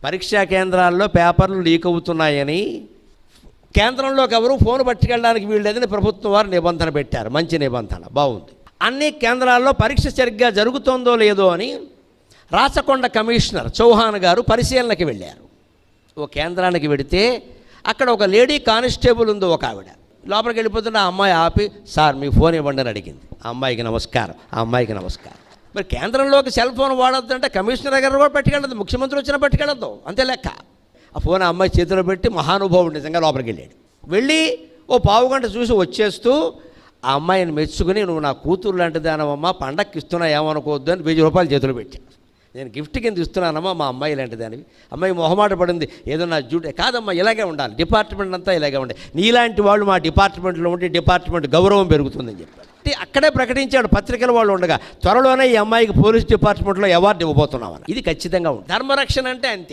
పరీక్షా కేంద్రాల్లో పేపర్లు లీక్ అవుతున్నాయని కేంద్రంలోకి ఎవరు ఫోన్ పట్టుకెళ్ళడానికి వీళ్ళేదని ప్రభుత్వం వారు నిబంధన పెట్టారు. మంచి నిబంధన, బాగుంది. అన్ని కేంద్రాల్లో పరీక్ష సరిగ్గా జరుగుతుందో లేదో అని రాచకొండ కమిషనర్ చౌహాన్ గారు పరిశీలనకి వెళ్ళారు. ఓ కేంద్రానికి వెడితే అక్కడ ఒక లేడీ కానిస్టేబుల్ ఉంది, ఒక ఆవిడ. లోపలికి వెళ్ళిపోతున్న ఆ అమ్మాయి ఆపి, సార్ మీ ఫోన్ ఇవ్వండి అని అడిగింది. ఆ అమ్మాయికి నమస్కారం, ఆ అమ్మాయికి నమస్కారం. మరి కేంద్రంలోకి సెల్ ఫోన్ వాడొద్దు అంటే కమిషనర్ గారు కూడా పట్టుకెళ్ళదు, ముఖ్యమంత్రి వచ్చినా పట్టుకెళ్ళద్దు, అంతే లెక్క. ఆ ఫోన్ ఆ అమ్మాయి చేతిలో పెట్టి మహానుభావుడు నిజంగా లోపలికి వెళ్ళాడు. వెళ్ళి ఓ పావుగంట చూసి వచ్చేస్తూ ఆ అమ్మాయిని మెచ్చుకుని, నువ్వు నా కూతురు లాంటిది అనవమ్మా, పండక్కి ఇస్తున్నా ఏమనుకోవద్దు అని 1000 రూపాయలు చేతిలో పెట్టాను. నేను గిఫ్ట్ కింద ఇస్తున్నానమ్మా, మా అమ్మాయి లాంటిదానివి. అమ్మాయి మొహమాట పడింది, ఏదో నా డ్యూటీ కాదమ్మా, ఇలాగే ఉండాలి, డిపార్ట్మెంట్ అంతా ఇలాగే ఉండాలి, నీలాంటి వాళ్ళు మా డిపార్ట్మెంట్లో ఉంటే డిపార్ట్మెంట్ గౌరవం పెరుగుతుందని చెప్పాడు. అక్కడే ప్రకటించాడు పత్రికల వాళ్ళు ఉండగా, త్వరలోనే ఈ అమ్మాయికి పోలీస్ డిపార్ట్మెంట్లో అవార్డు ఇవ్వబోతున్నామని. ఇది ఖచ్చితంగా ఉంది. ధర్మరక్షణ అంటే అంతే.